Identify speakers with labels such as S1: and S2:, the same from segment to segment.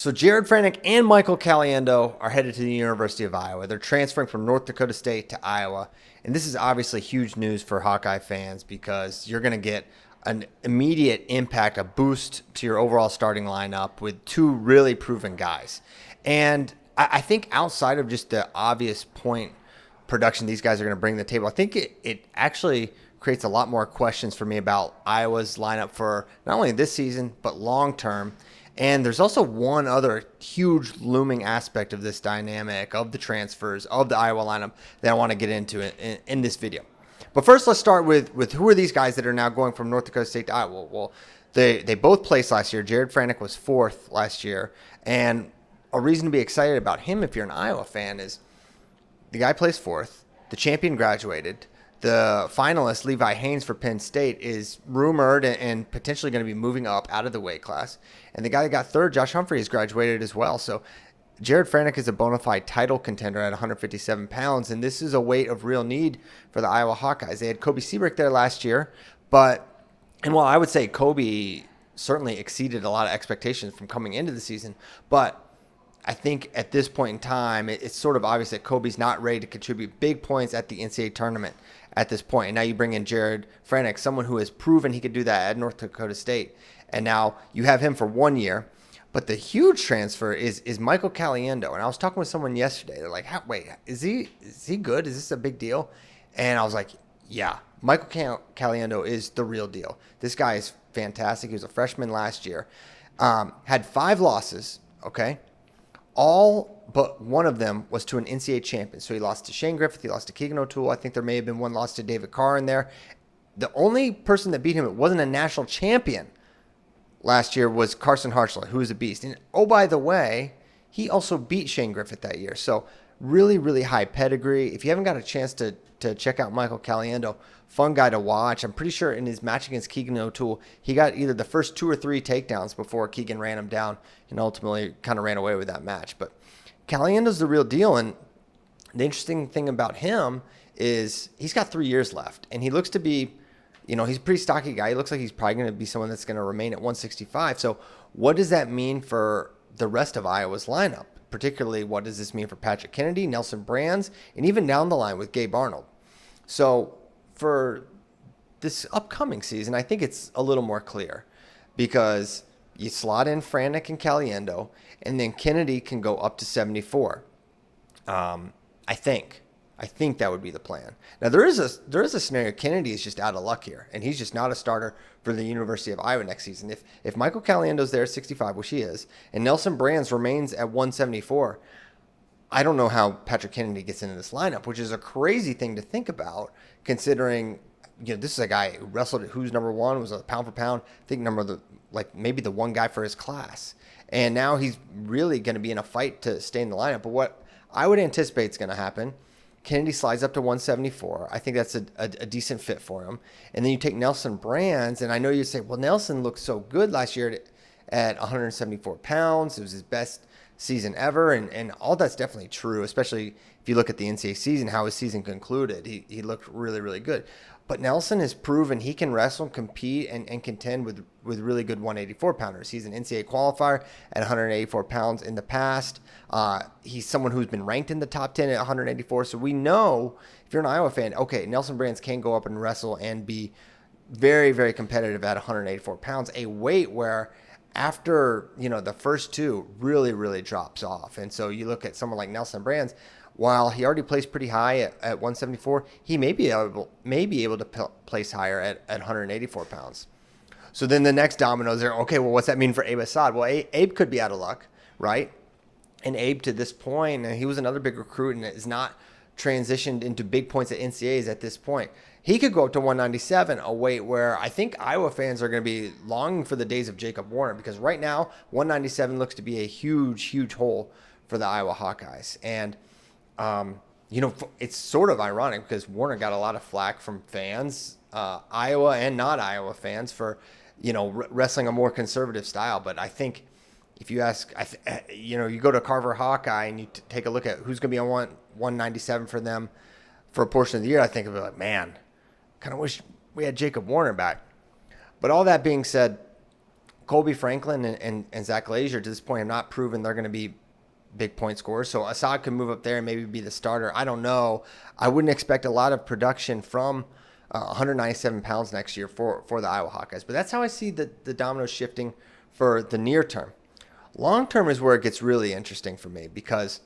S1: So Jared Franick and Michael Caliendo are headed to the University of Iowa. They're transferring from North Dakota State to Iowa. And this is obviously huge news for Hawkeye fans because you're going to get an immediate impact, a boost to your overall starting lineup with two really proven guys. And I think outside of just the obvious point production these guys are going to bring to the table, I think it actually creates a lot more questions for me about Iowa's lineup for not only this season, but long term. And there's also one other huge looming aspect of this dynamic, of the transfers, of the Iowa lineup that I want to get into in this video. But first, let's start with who are these guys that are now going from North Dakota State to Iowa? Well, they both placed last year. Jared Franick was fourth last year. And a reason to be excited about him if you're an Iowa fan is the guy placed fourth. The champion graduated. The finalist, Levi Haynes for Penn State, is rumored and potentially going to be moving up out of the weight class. And the guy that got third, Josh Humphrey, has graduated as well. So Jared Franick is a bona fide title contender at 157 pounds, and this is a weight of real need for the Iowa Hawkeyes. They had Kobe Seabrook there last year, and while I would say Kobe certainly exceeded a lot of expectations from coming into the season, but I think at this point in time, it's sort of obvious that Kobe's not ready to contribute big points at the NCAA tournament at this point. And now you bring in Jared Franick, someone who has proven he could do that at North Dakota State. And now you have him for 1 year. But the huge transfer is Michael Caliendo. And I was talking with someone yesterday. They're like, wait, is he good? Is this a big deal? And I was like, yeah, Michael Caliendo is the real deal. This guy is fantastic. He was a freshman last year. Had 5 losses, okay? All but one of them was to an NCAA champion. So he lost to Shane Griffith. He lost to Keegan O'Toole. I think there may have been one loss to David Carr in there. The only person that beat him that wasn't a national champion last year was Carson Hartzler, who is a beast. And oh, by the way, he also beat Shane Griffith that year. So really, really high pedigree. If you haven't got a chance to check out Michael Caliendo, fun guy to watch. I'm pretty sure in his match against Keegan O'Toole, he got either the first 2 or 3 takedowns before Keegan ran him down and ultimately kind of ran away with that match. But Caliendo's the real deal. And the interesting thing about him is he's got 3 years left. And he looks to be, he's a pretty stocky guy. He looks like he's probably going to be someone that's going to remain at 165. So what does that mean for the rest of Iowa's lineup? Particularly, what does this mean for Patrick Kennedy, Nelson Brands, and even down the line with Gabe Arnold? So for this upcoming season, I think it's a little more clear because you slot in Franick and Caliendo, and then Kennedy can go up to 74. I think that would be the plan. Now there is a scenario. Kennedy is just out of luck here, and he's just not a starter for the University of Iowa next season. If Michael Caliendo's there at 65, which he is, and Nelson Brands remains at 174, I don't know how Patrick Kennedy gets into this lineup, which is a crazy thing to think about, considering this is a guy who wrestled at who's number one, was a pound for pound, I think maybe the one guy for his class, and now he's really going to be in a fight to stay in the lineup. But what I would anticipate is going to happen, Kennedy slides up to 174. I think that's a decent fit for him. And then you take Nelson Brands, and I know you say, well, Nelson looked so good last year at 174 pounds. It was his best season ever, and all that's definitely true, especially if you look at the NCAA season, how his season concluded. He looked really, really good. But Nelson has proven he can wrestle, compete, and contend with really good 184-pounders. He's an NCAA qualifier at 184 pounds in the past. He's someone who's been ranked in the top 10 at 184. So we know, if you're an Iowa fan, okay, Nelson Brands can go up and wrestle and be very, very competitive at 184 pounds, a weight where after the first 2 really, really drops off. And so you look at someone like Nelson Brands, while he already placed pretty high at 174, he may be able to place higher at 184 pounds. So then the next dominoes are, okay, well, what's that mean for Abe Assad? Well, Abe could be out of luck, right? And Abe, to this point, he was another big recruit and is not transitioned into big points at NCAAs at this point. He could go up to 197, a weight where I think Iowa fans are going to be longing for the days of Jacob Warner, because right now 197 looks to be a huge, huge hole for the Iowa Hawkeyes. And it's sort of ironic because Warner got a lot of flack from fans, Iowa and not Iowa fans, for wrestling a more conservative style. But I think if you ask, you go to Carver Hawkeye and you take a look at who's going to be on 197 for them for a portion of the year, I think of it like, man, kind of wish we had Jacob Warner back. But all that being said, Colby Franklin and Zach Glazier to this point have not proven they're going to be big point scorers. So Assad could move up there and maybe be the starter. I don't know. I wouldn't expect a lot of production from 197 pounds next year for the Iowa Hawkeyes. But that's how I see the dominoes shifting for the near term. Long term is where it gets really interesting for me, because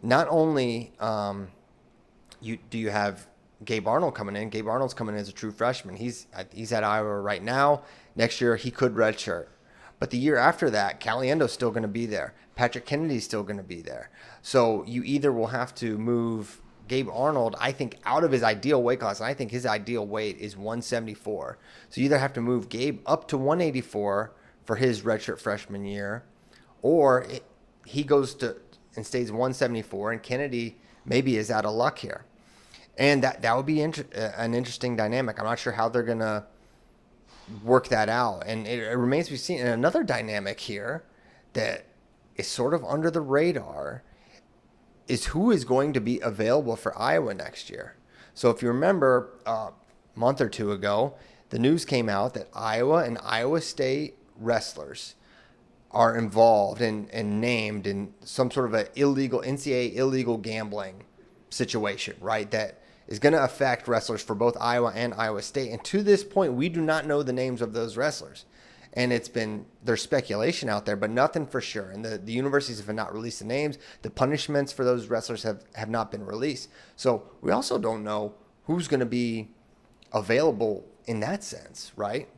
S1: not only do you have Gabe Arnold coming in. Gabe Arnold's coming in as a true freshman. He's at Iowa right now. Next year, he could redshirt. But the year after that, Caliendo's still going to be there. Patrick Kennedy's still going to be there. So you either will have to move Gabe Arnold, I think, out of his ideal weight class. And I think his ideal weight is 174. So you either have to move Gabe up to 184 for his redshirt freshman year, or he goes to and stays 174, and Kennedy maybe is out of luck here. And that would be an interesting dynamic. I'm not sure how they're going to work that out. And it remains to be seen. And another dynamic here that is sort of under the radar is who is going to be available for Iowa next year. So if you remember a month or two ago, the news came out that Iowa and Iowa State wrestlers are involved and named in some sort of an NCAA illegal gambling situation, right? That is going to affect wrestlers for both Iowa and Iowa State. And to this point, we do not know the names of those wrestlers. And there's speculation out there, but nothing for sure. And the universities have not released the names. The punishments for those wrestlers have not been released. So we also don't know who's going to be available in that sense, right?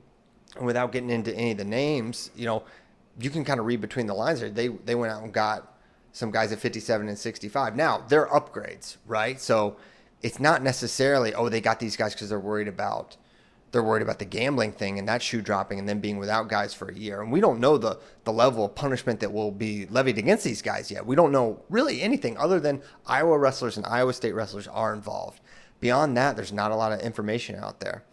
S1: And without getting into any of the names, you can kind of read between the lines there. They went out and got some guys at 57 and 65. Now, they're upgrades, right? So it's not necessarily, they got these guys because they're worried about the gambling thing and that shoe dropping and then being without guys for a year. And we don't know the level of punishment that will be levied against these guys yet. We don't know really anything other than Iowa wrestlers and Iowa State wrestlers are involved. Beyond that, there's not a lot of information out there.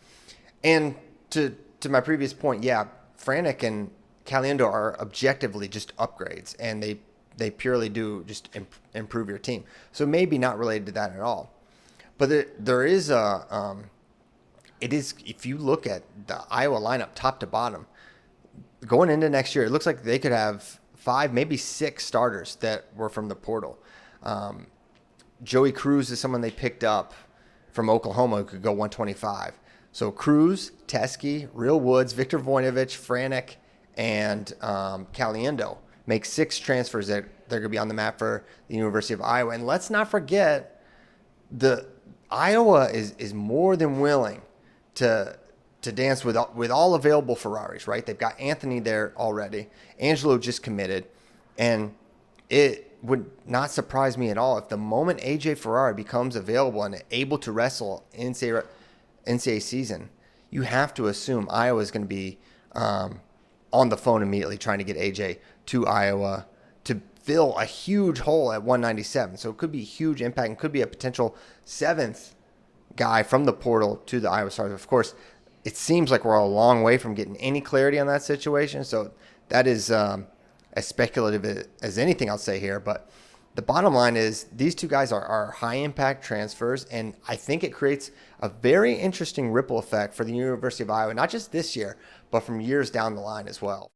S1: And to my previous point, Franek and Caliendo are objectively just upgrades, and they purely do just improve your team. So maybe not related to that at all. But there is if you look at the Iowa lineup top to bottom, going into next year, it looks like they could have 5, maybe 6 starters that were from the portal. Joey Cruz is someone they picked up from Oklahoma who could go 125. So Cruz, Teskey, Real Woods, Victor Voinovich, Franek, and Caliendo make 6 transfers that they're going to be on the map for the University of Iowa. And let's not forget, Iowa is more than willing to dance with all available Ferraris, right? They've got Anthony there already. Angelo just committed. And it would not surprise me at all if the moment AJ Ferrari becomes available and able to wrestle in NCAA season, you have to assume Iowa is going to be on the phone immediately trying to get AJ to Iowa to fill a huge hole at 197. So it could be a huge impact and could be a potential 7th guy from the portal to the Iowa Stars. Of course, it seems like we're a long way from getting any clarity on that situation. So that is as speculative as anything I'll say here. But the bottom line is these 2 guys are high-impact transfers, and I think it creates a very interesting ripple effect for the University of Iowa, not just this year, but from years down the line as well.